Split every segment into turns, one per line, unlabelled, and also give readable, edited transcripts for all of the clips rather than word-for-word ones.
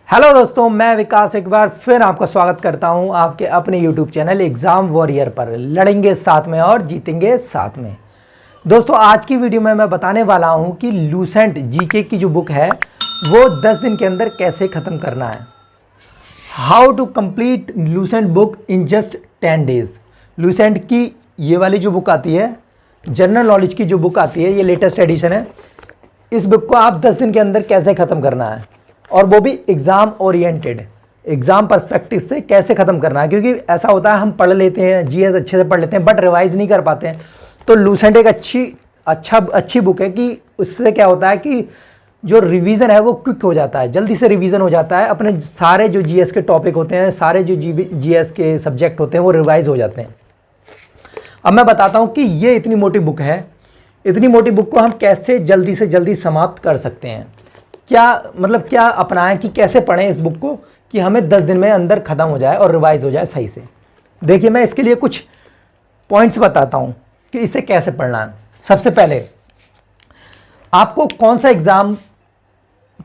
Hello दोस्तों, मैं विकास एक बार फिर आपका स्वागत करता हूं आपके अपने यूट्यूब चैनल एग्ज़ाम वॉरियर पर। लड़ेंगे साथ में और जीतेंगे साथ में। दोस्तों, आज की वीडियो में मैं बताने वाला हूं कि लूसेंट जीके की जो बुक है वो 10 दिन के अंदर कैसे ख़त्म करना है। How to complete Lucent book in just 10 days. Lucent की ये वाली जो बुक आती है, जनरल नॉलेज की जो बुक आती है, ये लेटेस्ट एडिशन है। इस बुक को आप 10 दिन के अंदर कैसे ख़त्म करना है, और वो भी एग्ज़ाम ओरिएंटेड, एग्ज़ाम पर्सपेक्टिव से कैसे ख़त्म करना है। क्योंकि ऐसा होता है, हम पढ़ लेते हैं, जीएस अच्छे से पढ़ लेते हैं, बट रिवाइज़ नहीं कर पाते हैं। तो लूसेंट एक अच्छी बुक है कि उससे क्या होता है कि जो रिवीजन है वो क्विक हो जाता है, जल्दी से रिवीजन हो जाता है। अपने सारे जो जीएस के टॉपिक होते हैं, सारे जो जीएस के सब्जेक्ट होते हैं, वो रिवाइज हो जाते हैं। अब मैं बताता हूँ कि ये इतनी मोटी बुक है, इतनी मोटी बुक को हम कैसे जल्दी से जल्दी समाप्त कर सकते हैं। क्या अपनाएं कि कैसे पढ़ें इस बुक को कि हमें 10 दिन में अंदर ख़त्म हो जाए और रिवाइज हो जाए सही से। देखिए, मैं इसके लिए कुछ पॉइंट्स बताता हूँ कि इसे कैसे पढ़ना है। सबसे पहले आपको कौन सा एग्ज़ाम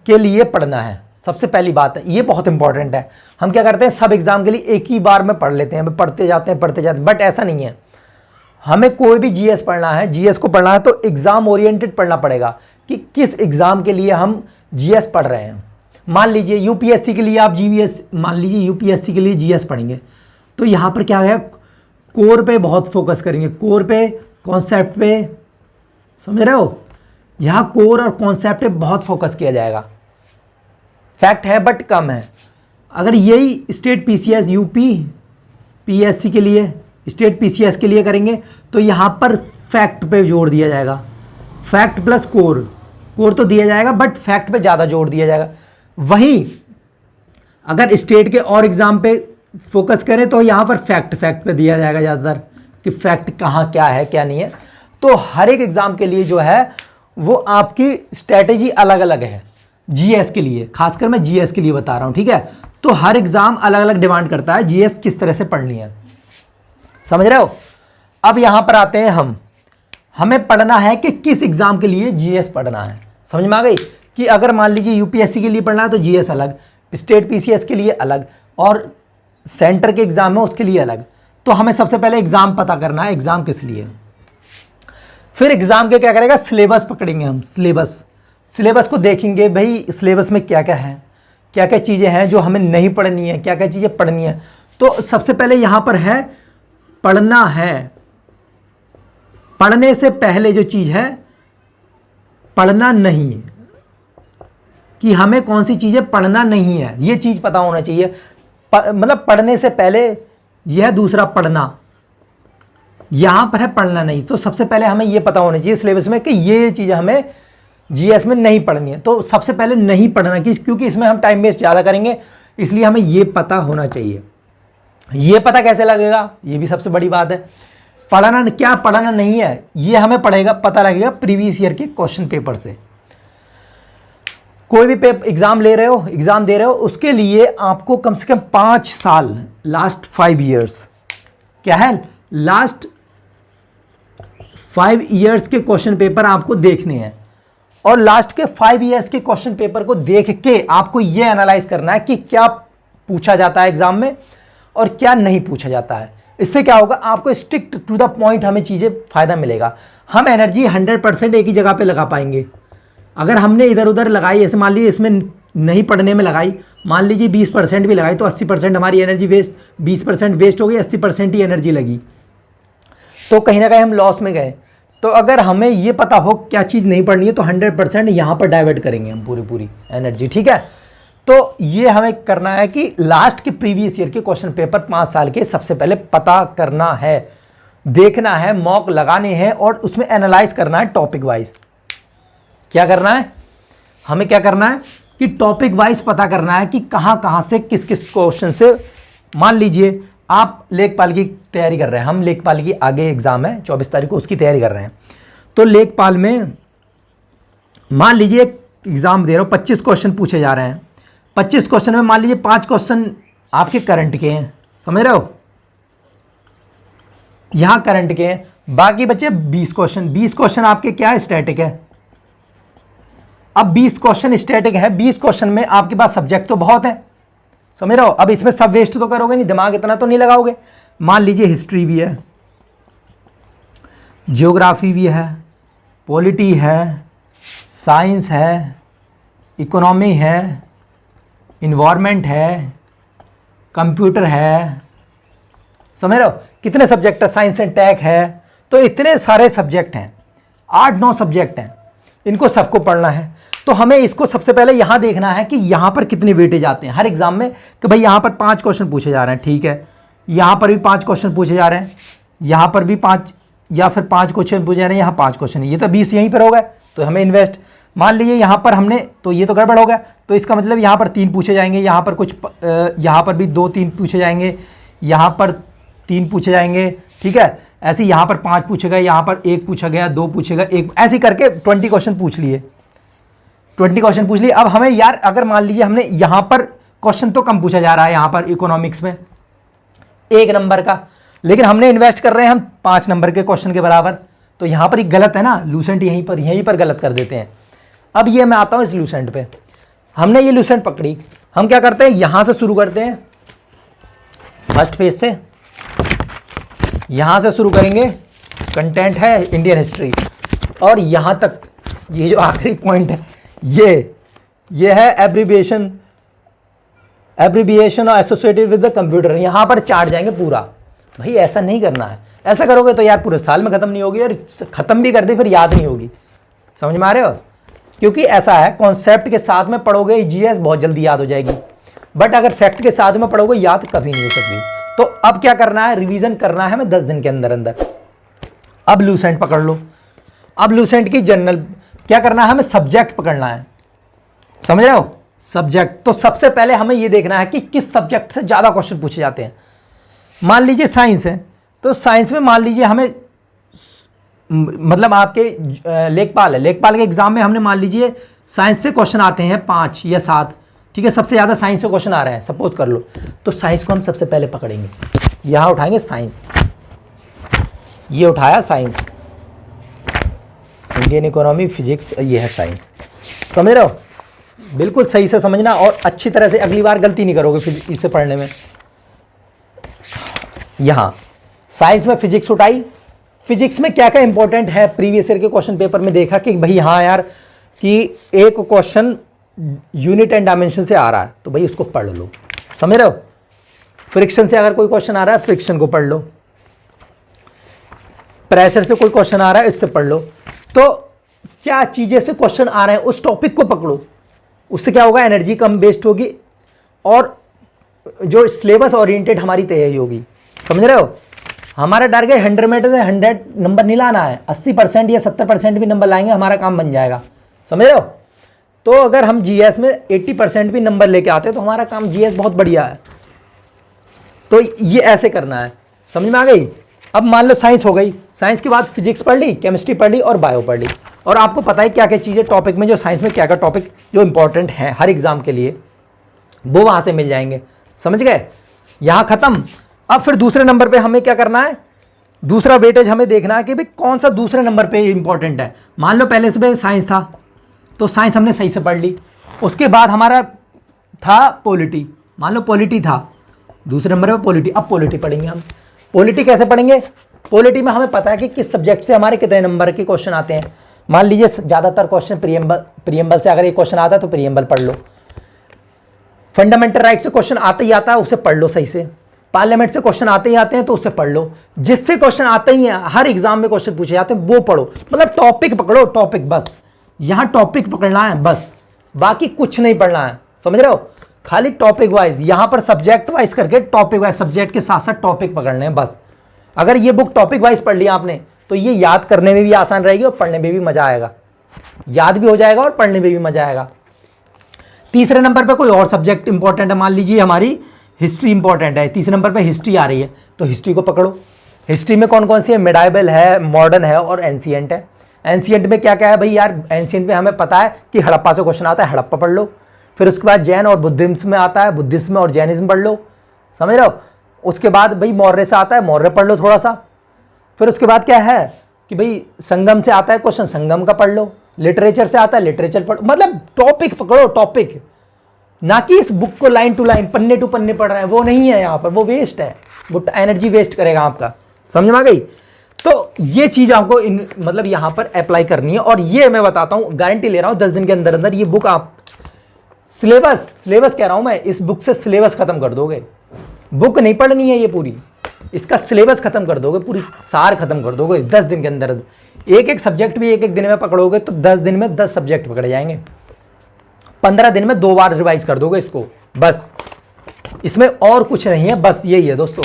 के लिए पढ़ना है, सबसे पहली बात है, ये बहुत इंपॉर्टेंट है। हम क्या करते हैं, सब एग्ज़ाम के लिए एक ही बार में पढ़ लेते हैं, पढ़ते जाते हैं, बट ऐसा नहीं है। हमें कोई भी जीएस पढ़ना है, जीएस को पढ़ना है तो एग्ज़ाम ओरिएंटेड पढ़ना पड़ेगा कि किस एग्ज़ाम के लिए हम जीएस पढ़ रहे हैं। मान लीजिए यूपीएससी के लिए आप यूपीएससी के लिए जीएस पढ़ेंगे तो यहाँ पर क्या है, कोर पे बहुत फोकस करेंगे, कोर पे, कॉन्सेप्ट पे, समझ रहे हो। यहाँ कोर और कॉन्सेप्ट पे बहुत फोकस किया जाएगा। फैक्ट है बट कम है। अगर यही स्टेट पीसीएस, यूपी पीएससी के लिए, स्टेट पीसीएस के लिए करेंगे तो यहाँ पर फैक्ट पे जोर दिया जाएगा। फैक्ट प्लस कोर तो दिया जाएगा, बट फैक्ट पे ज़्यादा जोर दिया जाएगा। वहीं अगर स्टेट के और एग्ज़ाम पे फोकस करें तो यहाँ पर फैक्ट पे दिया जाएगा ज़्यादातर कि फैक्ट कहाँ क्या है क्या नहीं है। तो हर एक एग्ज़ाम के लिए जो है वो आपकी स्ट्रैटेजी अलग अलग है। जीएस के लिए, खासकर मैं जीएस के लिए बता रहा हूँ, ठीक है। तो हर एग्ज़ाम अलग अलग डिमांड करता है जीएस किस तरह से पढ़नी है, समझ रहे हो। अब यहाँ पर आते हैं हमें पढ़ना है कि किस एग्ज़ाम के लिए जीएस पढ़ना है। समझ में आ गई कि अगर मान लीजिए यूपीएससी के लिए पढ़ना है तो जीएस अलग, स्टेट पीसीएस के लिए अलग, और सेंटर के एग्ज़ाम है उसके लिए अलग। तो हमें सबसे पहले एग्ज़ाम पता करना है, एग्ज़ाम किस लिए। फिर एग्ज़ाम के क्या करेगा, सिलेबस पकड़ेंगे हम। सिलेबस को देखेंगे, भाई सिलेबस में क्या क्या है, क्या क्या चीज़ें हैं जो हमें नहीं पढ़नी है, क्या क्या चीज़ें पढ़नी है। तो सबसे पहले यहाँ पर है पढ़ना है। पढ़ने से पहले जो चीज़ है, पढ़ना नहीं है, कि हमें कौन सी चीज़ें पढ़ना नहीं है, ये चीज़ पता होना चाहिए। मतलब पढ़ने से पहले यह दूसरा पढ़ना, यहाँ पर है पढ़ना नहीं। तो सबसे पहले हमें ये पता होना चाहिए सिलेबस में कि ये चीज़ हमें जीएस में नहीं पढ़नी है। तो सबसे पहले नहीं पढ़ना, क्योंकि इसमें हम टाइम वेस्ट ज़्यादा करेंगे, इसलिए हमें ये पता होना चाहिए। ये पता कैसे लगेगा, ये भी सबसे बड़ी बात है। पढ़ना नहीं है, ये हमें पता लगेगा प्रीवियस ईयर के क्वेश्चन पेपर से। कोई भी एग्जाम दे रहे हो, उसके लिए आपको कम से कम 5 साल, लास्ट 5 ईयर्स, क्या है, लास्ट 5 ईयर्स के क्वेश्चन पेपर आपको देखने हैं। और लास्ट के 5 ईयर्स के क्वेश्चन पेपर को देख के आपको यह एनालाइज करना है कि क्या पूछा जाता है एग्जाम में और क्या नहीं पूछा जाता है। इससे क्या होगा, आपको स्ट्रिक्ट टू द पॉइंट हमें चीज़ें फ़ायदा मिलेगा। हम एनर्जी 100% एक ही जगह पे लगा पाएंगे। अगर हमने इधर उधर लगाई, ऐसे मान लीजिए इसमें नहीं पढ़ने में लगाई, मान लीजिए 20% भी लगाई, तो 80% हमारी एनर्जी वेस्ट, 20% वेस्ट हो गई, 80% ही एनर्जी लगी, तो कहीं ना कहीं हम लॉस में गए। तो अगर हमें ये पता हो क्या चीज़ नहीं पढ़नी है तो 100% यहाँ पर डाइवर्ट करेंगे हम पूरी एनर्जी, ठीक है। तो ये हमें करना है कि लास्ट के प्रीवियस ईयर के क्वेश्चन पेपर 5 साल के सबसे पहले पता करना है, देखना है, मॉक लगाने हैं और उसमें एनालाइज करना है टॉपिक वाइज। क्या करना है, हमें क्या करना है कि टॉपिक वाइज पता करना है कि कहाँ से किस क्वेश्चन से। मान लीजिए आप लेखपाल की तैयारी कर रहे हैं, हम लेखपाल की आगे एग्जाम है 24 तारीख को, उसकी तैयारी कर रहे हैं। तो लेखपाल में मान लीजिए एग्जाम दे रहे हो, 25 क्वेश्चन पूछे जा रहे हैं। 25 क्वेश्चन में मान लीजिए 5 क्वेश्चन आपके करंट के हैं, समझ रहे हो, यहां करंट के हैं, बाकी बचे 20 क्वेश्चन। 20 क्वेश्चन आपके क्या है, स्टैटिक है। अब 20 क्वेश्चन स्टैटिक है, 20 क्वेश्चन में आपके पास सब्जेक्ट तो बहुत है, समझ रहे हो। अब इसमें सब वेस्ट तो करोगे नहीं, दिमाग इतना तो नहीं लगाओगे। मान लीजिए हिस्ट्री भी है, जियोग्राफी भी है, पॉलिटी है, साइंस है, इकोनॉमी है, इन्वायरमेंट है, कंप्यूटर है, समझ रहे हो कितने सब्जेक्ट है, साइंस एंड टेक है। तो इतने सारे सब्जेक्ट हैं, 8-9 सब्जेक्ट हैं, इनको सबको पढ़ना है। तो हमें इसको सबसे पहले यहाँ देखना है कि यहाँ पर कितने वेटेज आते हैं हर एग्जाम में, कि भाई यहाँ पर 5 क्वेश्चन पूछे जा रहे हैं, ठीक है, यहाँ पर भी 5 क्वेश्चन पूछे जा रहे हैं, यहाँ पर भी 5 या फिर 5 क्वेश्चन पूछे जा रहे हैं, यहाँ 5 क्वेश्चन, ये तो 20 यहीं पर हो गए, तो हमें इन्वेस्ट। मान लीजिए यहाँ पर हमने, तो ये तो गड़बड़ हो गया, तो इसका मतलब यहाँ पर 3 पूछे जाएंगे, यहाँ पर कुछ यहाँ पर भी 2-3 पूछे जाएंगे, यहाँ पर 3 पूछे जाएंगे, ठीक है, ऐसे यहाँ पर 5 पूछे गए, यहाँ पर 1 पूछा गया, 2 पूछेगा, 1, ऐसे करके 20 क्वेश्चन पूछ लिए, 20 क्वेश्चन पूछ लिए। अब हमें यार अगर मान लीजिए हमने यहाँ पर क्वेश्चन तो कम पूछा जा रहा है, यहाँ पर इकोनॉमिक्स में 1 नंबर का, लेकिन हमने इन्वेस्ट कर रहे हैं हम 5 नंबर के क्वेश्चन के बराबर, तो यहाँ पर एक गलत है ना, लूसेंट यहीं पर गलत कर देते हैं। अब ये मैं आता हूँ इस लूसेंट पे, हमने ये लूसेंट पकड़ी, हम क्या करते हैं, यहाँ से शुरू करते हैं, फर्स्ट पेज से यहाँ से शुरू करेंगे, कंटेंट है इंडियन हिस्ट्री, और यहाँ तक ये जो आखिरी पॉइंट है ये है एब्रीविएशन और एसोसिएटेड विद द कंप्यूटर, यहाँ पर चाट जाएंगे पूरा। भाई ऐसा नहीं करना है, ऐसा करोगे तो यार पूरे साल में खत्म नहीं होगी, और खत्म भी कर दे फिर याद नहीं होगी, समझ में आ रहे हो। क्योंकि ऐसा है, कॉन्सेप्ट के साथ में पढ़ोगे जीएस बहुत जल्दी याद हो जाएगी, बट अगर फैक्ट के साथ में पढ़ोगे याद कभी नहीं हो सकती। तो अब क्या करना है, रिवीजन करना है हमें 10 दिन के अंदर अंदर। अब लूसेंट पकड़ लो, अब लूसेंट की जनरल क्या करना है, हमें सब्जेक्ट पकड़ना है, समझ रहे हो, सब्जेक्ट। तो सबसे पहले हमें यह देखना है कि किस सब्जेक्ट से ज़्यादा क्वेश्चन पूछे जाते हैं। मान लीजिए साइंस है, तो साइंस में मान लीजिए हमें मतलब आपके लेखपाल है, लेखपाल के एग्जाम में हमने मान लीजिए साइंस से क्वेश्चन आते हैं 5 या 7, ठीक है, सबसे ज़्यादा साइंस से क्वेश्चन आ रहे हैं सपोज कर लो, तो साइंस को हम सबसे पहले पकड़ेंगे। यहाँ उठाएंगे साइंस, ये उठाया साइंस, इंडियन इकोनॉमी, फिजिक्स, ये है साइंस, समझ रहे हो, बिल्कुल सही से समझना और अच्छी तरह से, अगली बार गलती नहीं करोगे फिर इसे पढ़ने में। यहाँ साइंस में फिजिक्स उठाई, फिजिक्स में क्या क्या इंपॉर्टेंट है प्रीवियस ईयर के क्वेश्चन पेपर में देखा कि भाई हाँ यार कि एक क्वेश्चन यूनिट एंड डायमेंशन से आ रहा है, तो भाई उसको पढ़ लो, समझ रहे हो। फ्रिक्शन से अगर कोई क्वेश्चन आ रहा है, फ्रिक्शन को पढ़ लो। प्रेशर से कोई क्वेश्चन आ रहा है, इससे पढ़ लो। तो क्या चीजें से क्वेश्चन आ रहे हैं उस टॉपिक को पकड़ो, उससे क्या होगा, एनर्जी कम वेस्ट होगी और जो सिलेबस ओरिएंटेड हमारी तैयारी होगी, समझ रहे हो। हमारा टारगेट 100 में से 100 नंबर नहीं लाना है, 80% या 70% भी नंबर लाएंगे, हमारा काम बन जाएगा, समझ रहे हो। तो अगर हम जीएस में 80% भी नंबर लेके आते हैं तो हमारा काम जीएस बहुत बढ़िया है। तो ये ऐसे करना है, समझ में आ गई। अब मान लो साइंस हो गई, साइंस के बाद फिजिक्स पढ़ ली, केमिस्ट्री पढ़ ली और बायो पढ़ ली, और आपको पता है क्या क्या चीज़ें टॉपिक में, जो साइंस में क्या क्या टॉपिक जो इंपॉर्टेंट है हर एग्जाम के लिए, वो वहाँ से मिल जाएंगे, समझ गए। यहाँ खत्म। अब फिर दूसरे नंबर पे हमें क्या करना है, दूसरा वेटेज हमें देखना है कि भाई कौन सा दूसरे नंबर पे इंपॉर्टेंट है। मान लो पहले से साइंस था, तो साइंस हमने सही से पढ़ ली। उसके बाद हमारा था पॉलिटी, मान लो पॉलिटी था, दूसरे नंबर पे पॉलिटी। अब पॉलिटी पढ़ेंगे हम। पॉलिटी कैसे पढ़ेंगे, पॉलिटी में हमें पता है कि किस सब्जेक्ट से हमारे कितने नंबर के क्वेश्चन आते हैं। मान लीजिए ज़्यादातर क्वेश्चन प्रियम्बल से अगर एक क्वेश्चन आता है तो प्रियम्बल पढ़ लो। फंडामेंटल राइट से क्वेश्चन आता ही आता है, उसे पढ़ लो सही से। पार्लियामेंट से क्वेश्चन आते ही आते हैं तो उससे पढ़ लो। जिससे क्वेश्चन आते ही हैं, हर एग्जाम में क्वेश्चन पूछे जाते हैं, वो पढ़ो। मतलब टॉपिक पकड़ो, टॉपिक, बस यहाँ टॉपिक पकड़ना है, बस बाकी कुछ नहीं पढ़ना है, समझ रहे हो। खाली टॉपिक वाइज, यहाँ पर सब्जेक्ट वाइज करके टॉपिक वाइज, सब्जेक्ट के साथ साथ टॉपिक पकड़ने हैं बस। अगर ये बुक टॉपिक वाइज पढ़ लिया आपने तो ये याद करने में भी आसान रहेगी और पढ़ने में भी मजा आएगा, याद भी हो जाएगा और पढ़ने में भी मजा आएगा। तीसरे नंबर पे कोई और सब्जेक्ट इंपॉर्टेंट है, मान लीजिए हमारी हिस्ट्री इंपॉर्टेंट है, तीसरे नंबर पे हिस्ट्री आ रही है, तो हिस्ट्री को पकड़ो। हिस्ट्री में कौन कौन सी है, मिडाइवल है, मॉडर्न है और एंशिएंट है। एंशिएंट में क्या क्या है भाई यार, एंशिएंट में हमें पता है कि हड़प्पा से क्वेश्चन आता है, हड़प्पा पढ़ लो। फिर उसके बाद जैन और बुद्धिज्म में आता है, बुद्धिज्म और जैनिज्म पढ़ लो, समझ रहे हो। उसके बाद भाई मौर्य से आता है, मौर्य पढ़ लो थोड़ा सा। फिर उसके बाद क्या है कि भाई संगम से आता है क्वेश्चन, संगम का पढ़ लो। लिटरेचर से आता है, लिटरेचर पढ़, मतलब टॉपिक पकड़ो, टॉपिक, ना कि इस बुक को लाइन टू लाइन पन्ने टू पन्ने पढ़ रहे हैं, वो नहीं है यहाँ पर, वो वेस्ट है, वो एनर्जी वेस्ट करेगा आपका। समझ में आ गई? तो ये चीज आपको मतलब यहाँ पर अप्लाई करनी है। और ये मैं बताता हूँ, गारंटी ले रहा हूँ 10 दिन के अंदर अंदर ये बुक आप सिलेबस कह रहा हूँ मैं, इस बुक से सिलेबस खत्म कर दोगे। बुक नहीं पढ़नी है ये पूरी, इसका सिलेबस खत्म कर दोगे, पूरी सार खत्म कर दोगे 10 दिन के अंदर। एक एक सब्जेक्ट भी एक एक दिन में पकड़ोगे तो 10 दिन में 10 सब्जेक्ट पकड़े जाएंगे, 15 दिन में 2 बार रिवाइज कर दोगे इसको, बस। इसमें और कुछ नहीं है, बस यही है दोस्तों,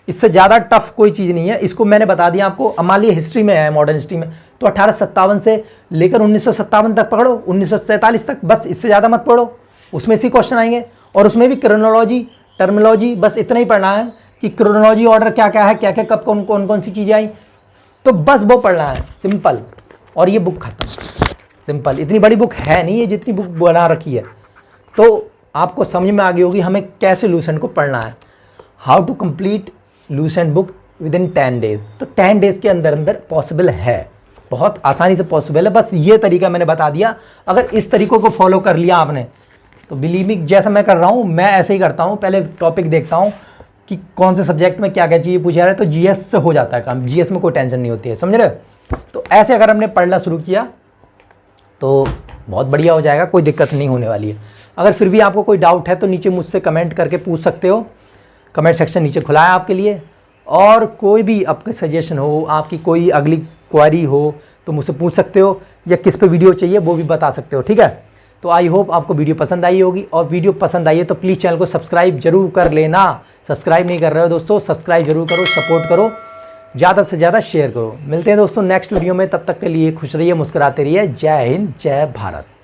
इससे ज़्यादा टफ कोई चीज़ नहीं है। इसको मैंने बता दिया आपको। मान लीजिए हिस्ट्री में है, मॉडर्न हिस्ट्री में, तो 1857 से लेकर 1957 तक पकड़ो, 1947 तक, बस इससे ज़्यादा मत पढ़ो। उसमें इसी क्वेश्चन आएंगे, और उसमें भी क्रोनोलॉजी, टर्मिनोलॉजी, बस इतना ही पढ़ना है कि क्रोनोलॉजी ऑर्डर क्या क्या है, क्या क्या कब कौन सी चीज़ें आई, तो बस वो पढ़ना है, सिंपल। और ये बुक खत्म, सिंपल। इतनी बड़ी बुक है नहीं ये जितनी बुक बना रखी है। तो आपको समझ में आ गई होगी हमें कैसे लूसेंट को पढ़ना है। How to complete Lucent book within 10 days. तो 10 डेज के अंदर अंदर पॉसिबल है, बहुत आसानी से पॉसिबल है। बस ये तरीका मैंने बता दिया, अगर इस तरीकों को फॉलो कर लिया आपने तो बिलीव मी, जैसा मैं कर रहा हूँ मैं ऐसे ही करता हूँ। पहले टॉपिक देखता हूँ कि कौन से सब्जेक्ट में क्या क्या चीज़ पूछा जा रहा है, तो जीएस से हो जाता है काम, जीएस में कोई टेंशन नहीं होती है, समझ रहे हो? तो ऐसे अगर हमने पढ़ना शुरू किया तो बहुत बढ़िया हो जाएगा, कोई दिक्कत नहीं होने वाली है। अगर फिर भी आपको कोई डाउट है तो नीचे मुझसे कमेंट करके पूछ सकते हो, कमेंट सेक्शन नीचे खुला है आपके लिए। और कोई भी आपके सजेशन हो, आपकी कोई अगली क्वेरी हो तो मुझसे पूछ सकते हो, या किस पे वीडियो चाहिए वो भी बता सकते हो, ठीक है? तो आई होप आपको वीडियो पसंद आई होगी, और वीडियो पसंद आई है तो प्लीज़ चैनल को सब्सक्राइब जरूर कर लेना। सब्सक्राइब नहीं कर रहे हो दोस्तों, सब्सक्राइब जरूर करो, सपोर्ट करो, ज़्यादा से ज़्यादा शेयर करो। मिलते हैं दोस्तों नेक्स्ट वीडियो में, तब तक के लिए खुश रहिए, मुस्कुराते रहिए। जय हिंद, जय भारत।